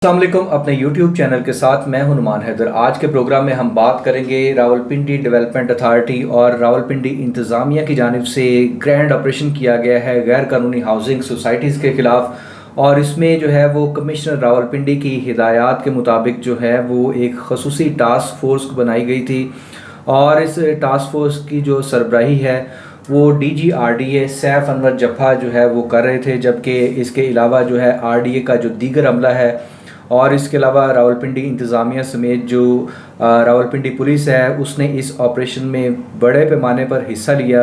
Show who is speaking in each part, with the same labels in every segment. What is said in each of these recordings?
Speaker 1: अस्सलाम वालेकुम। अपने YouTube चैनल के साथ मैं हूं नुमान हैदर। आज के प्रोग्राम में हम बात करेंगे रावलपिंडी डेवलपमेंट अथॉरिटी और रावलपिंडी इंतज़ामिया की जानिब से ग्रैंड ऑपरेशन किया गया है गैर कानूनी हाउसिंग सोसाइटीज़ के ख़िलाफ़। और इसमें जो है वो कमिश्नर रावलपिंडी की हिदायत के मुताबिक जो है वो एक खसूसी टास्क फोर्स बनाई गई थी और इस टास्क फोर्स की जो सरबराही है वो DGRDA सैफ अनवर जफ़ा जो है वो कर रहे थे, जबकि इसके अलावा जो है RDA का जो दीगर अमला है और इसके अलावा रावलपिंडी इंतज़ामिया समेत जो रावलपिंडी पुलिस है उसने इस ऑपरेशन में बड़े पैमाने पर हिस्सा लिया।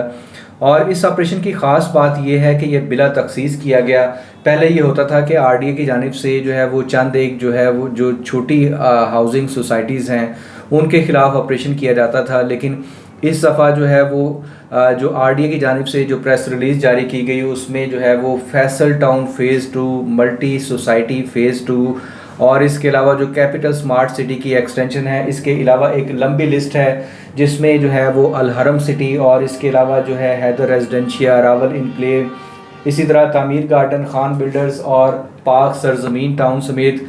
Speaker 1: और इस ऑपरेशन की ख़ास बात यह है कि यह बिला तखसीस किया गया। पहले ये होता था कि RDA की जानिब से जो है वो चंद एक जो है वो जो छोटी हाउसिंग सोसाइटीज़ हैं उनके ख़िलाफ़ ऑपरेशन किया जाता था, लेकिन इस दफ़ा जो है वो जो RDA की जानिब से जो प्रेस रिलीज़ जारी की गई उसमें जो है वो Faisal town phase 2, multi society phase 2 और इसके अलावा जो कैपिटल स्मार्ट सिटी की एक्सटेंशन है, इसके अलावा एक लंबी लिस्ट है जिसमें जो है वो अलहरम सिटी और इसके अलावा जो है हैदर रेजिडेंशिया, रावल इनक्लेव, इसी तरह तामीर गार्डन, खान बिल्डर्स और पाक सरजमीन टाउन समेत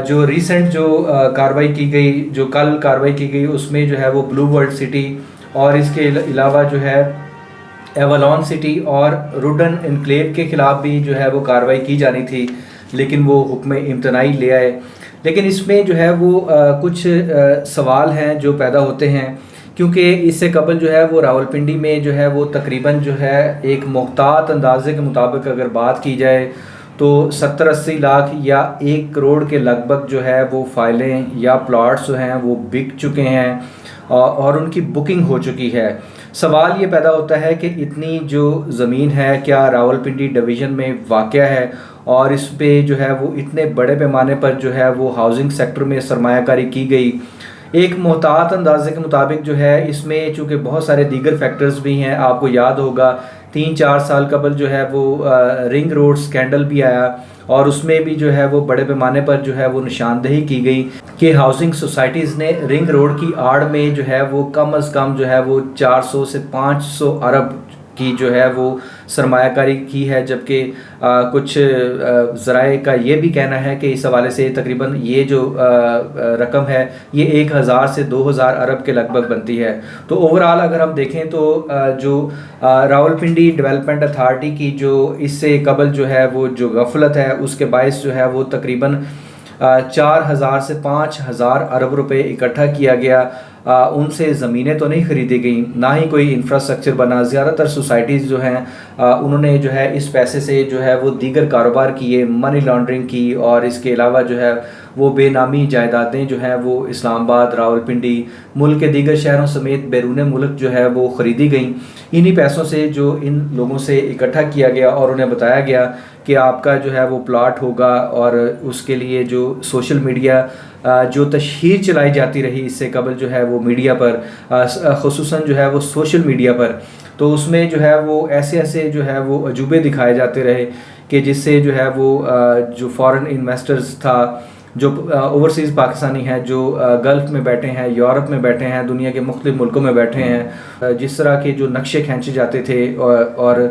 Speaker 1: जो रिसेंट जो कार्रवाई की गई, जो कल कार्रवाई की गई उसमें जो है वो ब्लू वर्ल्ड सिटी और इसके अलावा जो है एवलॉन सिटी और रुडन इनक्लेव के ख़िलाफ़ भी जो है वो कार्रवाई की जानी थी, लेकिन वो हुक्म इम्तनाई ले आए। लेकिन इसमें जो है वो कुछ सवाल हैं जो पैदा होते हैं, क्योंकि इससे कबल जो है वो रावलपिंडी में जो है वो तकरीबन जो है एक मुख्तात अंदाजे के मुताबिक अगर बात की जाए तो 70-80 लाख या 1 करोड़ के लगभग जो है वो फाइलें या प्लॉट्स जो हैं वो बिक चुके हैं और उनकी बुकिंग हो चुकी है। सवाल ये पैदा होता है कि इतनी जो ज़मीन है क्या रावलपिंडी डिवीज़न में वाक़या है और इस पे जो है वो इतने बड़े पैमाने पर जो है वो हाउसिंग सेक्टर में सरमायाकारी की गई। एक मोहतात अंदाजे के मुताबिक जो है इसमें चूँकि बहुत सारे दीगर फैक्टर्स भी हैं, आपको याद होगा 3-4 साल कबल जो है वो रिंग रोड स्कैंडल भी आया और उसमें भी जो है वो बड़े पैमाने पर जो है वो निशानदेही की गई कि हाउसिंग सोसाइटीज़ ने रिंग रोड की आड़ में जो है वो कम अज़ कम जो है वो 400 से 500 अरब की जो है वो सरमायाकारी की है, जबकि कुछ ज़राए का ये भी कहना है कि इस हवाले से तकरीबन ये जो रकम है ये 1000 से 2000 अरब के लगभग बनती है। तो ओवरऑल अगर हम देखें तो जो रावलपिंडी डेवलपमेंट अथॉरिटी की जो इससे कबल जो है वो जो गफलत है उसके बायस जो है वो तकरीबन 4000 से 5000 अरब रुपए इकट्ठा किया गया। उनसे ज़मीनें तो नहीं ख़रीदी गई, ना ही कोई इंफ्रास्ट्रक्चर बना। ज़्यादातर सोसाइटीज़ जो हैं उन्होंने जो है इस पैसे से जो है वो दीगर कारोबार किए, मनी लॉन्ड्रिंग की और इसके अलावा जो है वो बेनामी जायदादें जो हैं वो इस्लामाबाद, रावलपिंडी, मुल्क के दीगर शहरों समेत बैरून मुल्क जो है वो ख़रीदी गई। इन्हीं पैसों से जो इन लोगों से इकट्ठा किया गया और उन्हें बताया गया कि आपका जो है वो प्लाट होगा और उसके लिए जो सोशल मीडिया जो तशहीर चलाई जाती रही इससे कबल जो है वो मीडिया पर, ख़ुसूसन जो है वो सोशल मीडिया पर, तो उसमें जो है वो ऐसे ऐसे जो है वो अजूबे दिखाए जाते रहे कि जिससे जो है वो जो फॉरेन इन्वेस्टर्स था, जो ओवरसीज़ पाकिस्तानी हैं, जो गल्फ़ में बैठे हैं, यूरोप में बैठे हैं, दुनिया के मुख्तलिफ़ मुल्कों में बैठे हैं, जिस तरह के जो नक्शे खींचे जाते थे और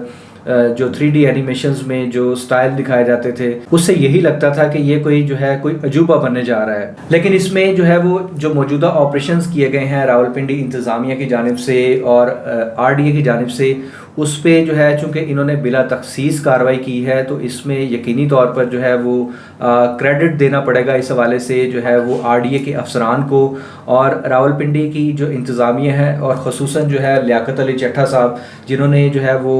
Speaker 1: जो 3D एनिमेशंस में जो स्टाइल दिखाए जाते थे उससे यही लगता था कि ये कोई जो है कोई अजूबा बनने जा रहा है। लेकिन इसमें जो है वो जो मौजूदा ऑपरेशंस किए गए हैं रावलपिंडी इंतज़ामिया की जानिब से और RDA की जानिब से, उस पर जो है चूँकि इन्होंने बिला तखसीस कार्रवाई की है तो इसमें यकीनी तौर पर जो है वो क्रेडिट देना पड़ेगा इस हवाले से जो है वो RDA के अफसरान को और रावलपिंडी की जो इंतज़ामिया है और ख़ुसूसन जो है लियाकत अली चट्ठा साहब, जिन्होंने जो है वो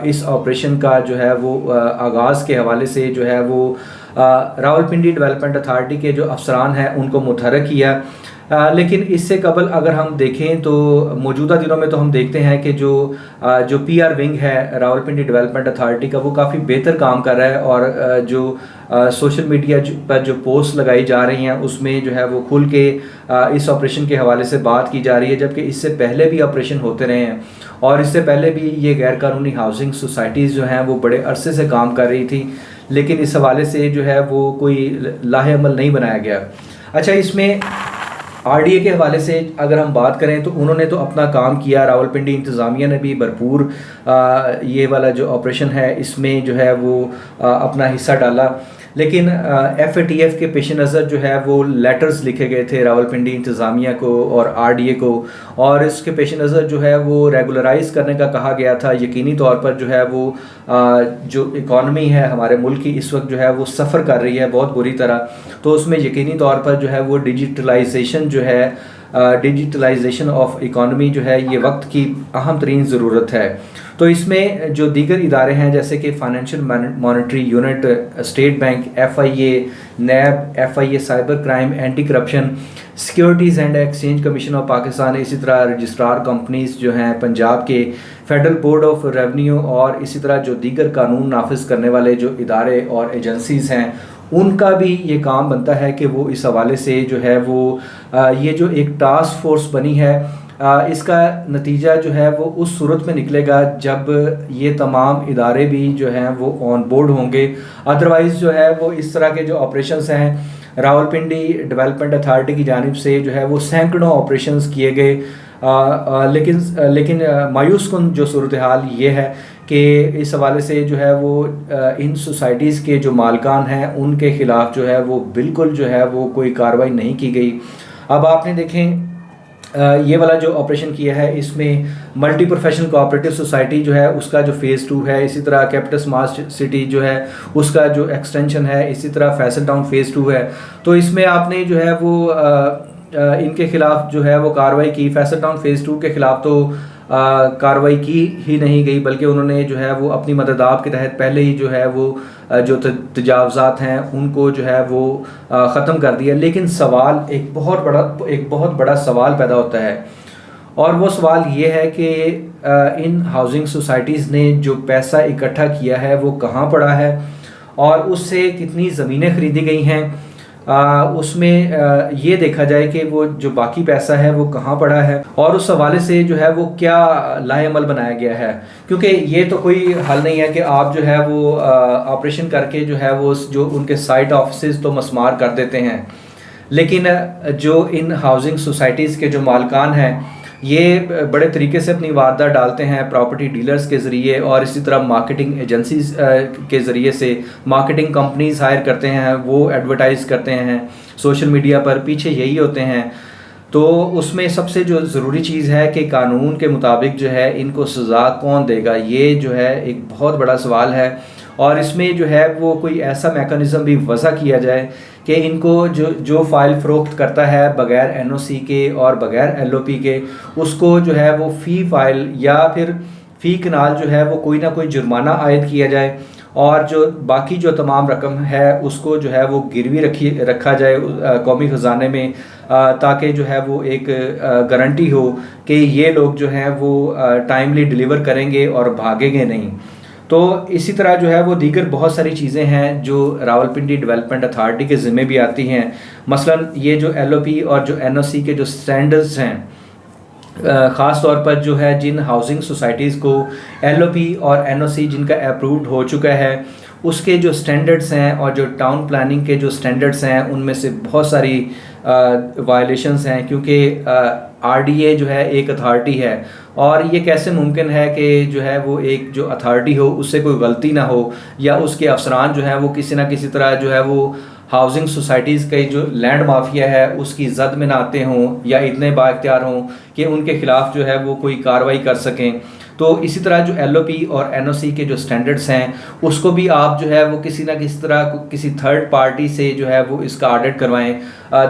Speaker 1: इस ऑपरेशन का जो है वो आगाज़ के हवाले से जो है वो रावलपिंडी डेवलपमेंट अथॉरिटी के जो अफसरान हैं उनको मुतहर्रिक किया। लेकिन इससे कबल अगर हम देखें तो मौजूदा दिनों में तो हम देखते हैं कि जो PR विंग है रावलपिंडी डेवलपमेंट अथॉरिटी का वो काफ़ी बेहतर काम कर रहा है और जो सोशल मीडिया पर जो पोस्ट लगाई जा रही हैं उसमें जो है वो खुल के इस ऑपरेशन के हवाले से बात की जा रही है, जबकि इससे पहले भी ऑपरेशन होते रहे हैं और इससे पहले भी ये गैर कानूनी हाउसिंग सोसाइटीज़ जो हैं वो बड़े अरसे से काम कर रही थी, लेकिन इस हवाले से जो है वो कोई लाहेअमल नहीं बनाया गया। अच्छा, इसमें RDA के हवाले से अगर हम बात करें तो उन्होंने तो अपना काम किया, रावलपिंडी इंतज़ामिया ने भी भरपूर ये वाला जो ऑपरेशन है इसमें जो है वो अपना हिस्सा डाला। लेकिन FATF के पेश नज़र जो है वो लेटर्स लिखे गए थे रावलपिंडी इंतज़ामिया को और RDA को, और इसके पेश नज़र जो है वो रेगुलराइज करने का कहा गया था। यकीनी तौर पर जो है वो जो इकॉनमी है हमारे मुल्क की इस वक्त जो है वो सफ़र कर रही है बहुत बुरी तरह, तो उसमें यकीनी तौर पर जो है वो डिजिटलाइजेशन जो है डिजिटलाइजेशन ऑफ इकॉनमी जो है ये वक्त की अहम तरीन ज़रूरत है। तो इसमें जो दीगर इदारे हैं जैसे कि financial monetary unit, state bank, FIA, NAB, FIA cyber crime, anti corruption, securities and exchange commission of Pakistan, इसी तरह रजिस्ट्रार कंपनीज जो हैं पंजाब के, फेडरल बोर्ड ऑफ रेवेन्यू, और इसी तरह जो दीगर कानून नाफिज करने वाले जो इदारे और एजेंसीज़ हैं उनका भी ये काम बनता है कि वो इस हवाले से जो है वो ये जो एक टास्क फोर्स बनी है इसका नतीजा जो है वो उस सूरत में निकलेगा जब ये तमाम इदारे भी जो हैं वो ऑन बोर्ड होंगे। अदरवाइज़ जो है वो इस तरह के जो ऑपरेशंस हैं रावलपिंडी डेवलपमेंट अथॉरिटी की जानिब से जो है वो सैकड़ों ऑपरेशंस किए गए, लेकिन मायूस कुन जो सूरत हाल ये है कि इस हवाले से जो है वो इन सोसाइटीज़ के जो मालकान हैं उनके ख़िलाफ़ जो है वो बिल्कुल जो है वो कोई कार्रवाई नहीं की गई। अब आपने देखें ये वाला जो ऑपरेशन किया है इसमें मल्टी प्रोफेशनल कोऑपरेटिव सोसाइटी जो है उसका जो फ़ेज़ 2 है, इसी तरह कैपिटल स्मार्ट सिटी जो है उसका जो एक्सटेंशन है, इसी तरह फैसल टाउन फ़ेज़ 2 है। तो इसमें आपने जो है वो इनके ख़िलाफ़ जो है वो कार्रवाई की। फैसल टाउन फ़ेज़ 2 के ख़िलाफ़ तो कार्रवाई की ही नहीं गई, बल्कि उन्होंने जो है वो अपनी मददाब के तहत पहले ही जो है वो जो तजावज़ात हैं उनको जो है वो ख़त्म कर दिया। लेकिन सवाल एक बहुत बड़ा सवाल पैदा होता है, और वो सवाल ये है कि इन हाउसिंग सोसाइटीज़ ने जो पैसा इकट्ठा किया है वो कहाँ पड़ा है और उससे कितनी ज़मीनें ख़रीदी गई हैं। उसमें ये देखा जाए कि वो जो बाकी पैसा है वो कहाँ पड़ा है और उस हवाले से जो है वो क्या लाएअमल बनाया गया है, क्योंकि ये तो कोई हल नहीं है कि आप जो है वो ऑपरेशन करके जो है वो जो उनके साइट ऑफिस तो मस्मार कर देते हैं, लेकिन जो इन हाउसिंग सोसाइटीज़ के जो मालकान हैं ये बड़े तरीके से अपनी वारदात डालते हैं प्रॉपर्टी डीलर्स के ज़रिए, और इसी तरह मार्केटिंग एजेंसीज़ के ज़रिए से मार्केटिंग कंपनीज़ हायर करते हैं, वो एडवर्टाइज़ करते हैं सोशल मीडिया पर, पीछे यही होते हैं। तो उसमें सबसे जो ज़रूरी चीज़ है कि कानून के मुताबिक जो है इनको सज़ा कौन देगा, ये जो है एक बहुत बड़ा सवाल है। और इसमें जो है वो कोई ऐसा मेकनिज़म भी वज़ा किया जाए कि इनको जो फ़ाइल फ़रोख्त करता है बग़ैर NOC के और बग़ैर LOP के, उसको जो है वो फ़ी फ़ाइल या फिर फ़ी कनाल जो है वो कोई ना कोई जुर्माना आयद किया जाए, और जो बाकी जो तमाम रकम है उसको जो है वो गिरवी रखा जाए कौमी ख़जाने में, ताकि जो है वो एक गारंटी हो कि ये लोग जो हैं वो टाइमली डिलीवर करेंगे और भागेंगे नहीं। तो इसी तरह जो है वो दीगर बहुत सारी चीज़ें हैं जो रावलपिंडी डेवलपमेंट अथॉरिटी के ज़िम्मे भी आती हैं। मसलन ये जो LOP और जो NOC के जो स्टैंडर्ड्स हैं, ख़ास तौर पर जो है जिन हाउसिंग सोसाइटीज़ को LOP और NOC जिनका अप्रूव्ड हो चुका है उसके जो स्टैंडर्ड्स हैं और जो टाउन प्लानिंग के जो स्टैंडर्ड्स हैं उनमें से बहुत सारी वायलेशंस हैं, क्योंकि RDA जो है एक अथॉरिटी है और ये कैसे मुमकिन है कि जो है वो एक जो अथॉरिटी हो उससे कोई गलती ना हो या उसके अफसरान जो है वो किसी ना किसी तरह जो है वो हाउसिंग सोसाइटीज़ का जो लैंड माफिया है उसकी जद में ना आते हों या इतने बाइख्तियार हों कि उनके ख़िलाफ़ जो है वो कोई कार्रवाई कर सकें। तो इसी तरह जो LOP और NOC के जो स्टैंडर्ड्स हैं उसको भी आप जो है वो किसी ना किसी तरह किसी थर्ड पार्टी से जो है वो इसका ऑडिट करवाएं।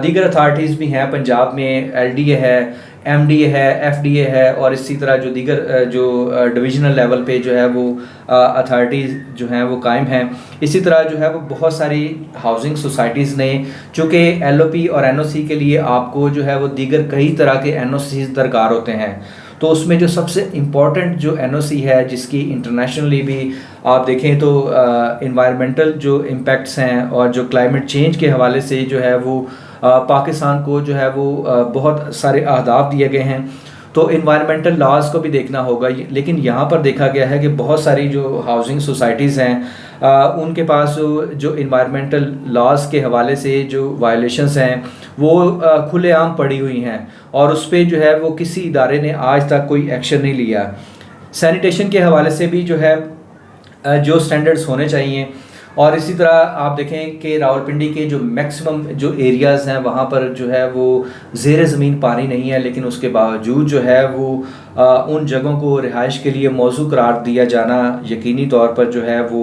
Speaker 1: दीगर अथॉरिटीज़ भी हैं पंजाब में, LDA है, MDA है, FDA है, और इसी तरह जो दीगर जो डिविजनल लेवल पे जो है वो अथॉरिटीज़ जो हैं वो कायम हैं। इसी तरह जो है वो बहुत सारी हाउसिंग सोसाइटीज़ ने, चूँकि LOP और NOC के लिए आपको जो है वो दीगर कई तरह के NOCs दरकार होते हैं, तो उसमें जो सबसे इम्पॉर्टेंट जो NOC है जिसकी इंटरनेशनली भी आप देखें तो इन्वायरमेंटल जो इम्पैक्ट्स हैं और जो क्लाइमेट चेंज के हवाले से जो है वो पाकिस्तान को जो है वो बहुत सारे अहदाफ दिए गए हैं, तो इन्वायरमेंटल लॉज को भी देखना होगा। लेकिन यहाँ पर देखा गया है कि बहुत सारी जो हाउसिंग सोसाइटीज़ हैं उनके पास जो इन्वायरमेंटल लॉज के हवाले से जो वायलेशंस हैं वो खुलेआम पड़ी हुई हैं और उस पर जो है वो किसी इदारे ने आज तक कोई एक्शन नहीं लिया। सैनिटेशन के हवाले से भी जो है जो स्टैंडर्ड्स होने चाहिए और इसी तरह आप देखें कि रावलपिंडी के जो मैक्सिमम जो एरियाज़ हैं वहाँ पर जो है वो ज़ेर ज़मीन पानी नहीं है, लेकिन उसके बावजूद जो है वो उन जगहों को रिहाइश के लिए मौजू करार दिया जाना यकीनी तौर पर जो है वो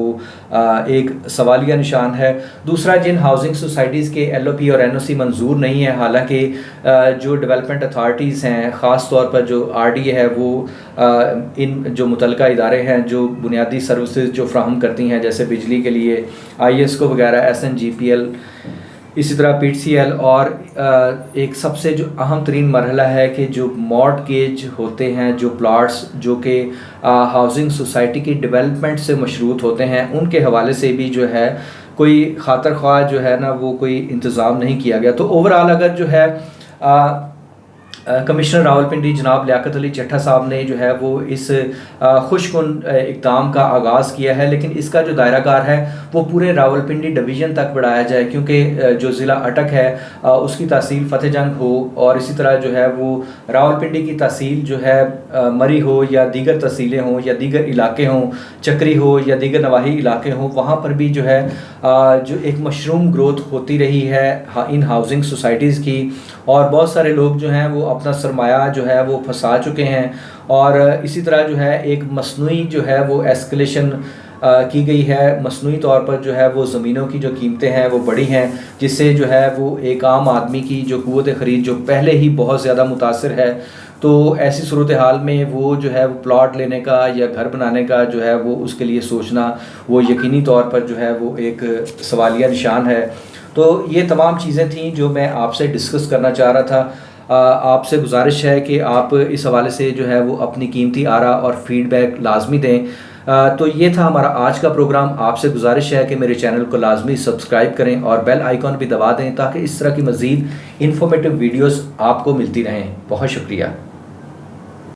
Speaker 1: एक सवालिया निशान है। दूसरा, जिन हाउसिंग सोसाइटीज़ के LOP और NOC मंजूर नहीं है, हालांकि जो डेवलपमेंट अथॉरिटीज़ हैं, ख़ास तौर पर जो RDA है, वो इन जो मुतलका इदारे हैं जो बुनियादी सर्विसेज जो फ्राहम करती हैं, जैसे बिजली के लिए IESCO वगैरह, SNGPL, इसी तरह PTCL, और एक सबसे जो अहम तरीन मरहला है कि जो मॉर्टगेज होते हैं, जो प्लाट्स जो कि हाउसिंग सोसाइटी की डेवलपमेंट से मशरूत होते हैं, उनके हवाले से भी जो है कोई खातर ख्वाह जो है ना वो कोई इंतज़ाम नहीं किया गया। तो ओवरऑल अगर जो है कमिश्नर रावलपिंडी जनाब लियाकत अली चट्टा साहब ने जो है वो इस खुशकुन इक़दाम का आगाज़ किया है, लेकिन इसका जो दायराकार है वो पूरे रावलपिंडी डिवीज़न तक बढ़ाया जाए, क्योंकि जो ज़िला अटक है उसकी तहसील फ़तेह जंग हो, और इसी तरह जो है वो रावलपिंडी की तहसील जो है मरी हो या दीगर तहसीलें हों या दीगर इलाके हों, चक्री हो या दीगर नवाही इलाके हों, वहाँ पर भी जो है जो एक मशरूम ग्रोथ होती रही है इन हाउसिंग सोसाइटीज़ की, और बहुत सारे लोग जो हैं वो अपना सरमाया जो है वो फंसा चुके हैं, और इसी तरह जो है एक मसनूई जो है वो एस्केलेशन की गई है। मसनूई तौर पर जो है वो ज़मीनों की जो कीमतें हैं वो बढ़ी हैं, जिससे जो है वो एक आम आदमी की जो क़ुव्वत ख़रीद जो पहले ही बहुत ज़्यादा मुतासिर है, तो ऐसी सूरत हाल में वो जो है वो प्लॉट लेने का या घर बनाने का जो है वो उसके लिए सोचना वो यकीनी तौर पर जो है वो एक सवालिया निशान है। तो ये तमाम चीज़ें थीं जो मैं आपसे डिस्कस करना चाह रहा था। आपसे गुजारिश है कि आप इस हवाले से जो है वो अपनी कीमती आरा और फीडबैक लाजमी दें। तो ये था हमारा आज का प्रोग्राम। आपसे गुजारिश है कि मेरे चैनल को लाजमी सब्सक्राइब करें और बेल आइकॉन भी दबा दें, ताकि इस तरह की मज़ीद इन्फॉर्मेटिव वीडियोस आपको मिलती रहें। बहुत शुक्रिया।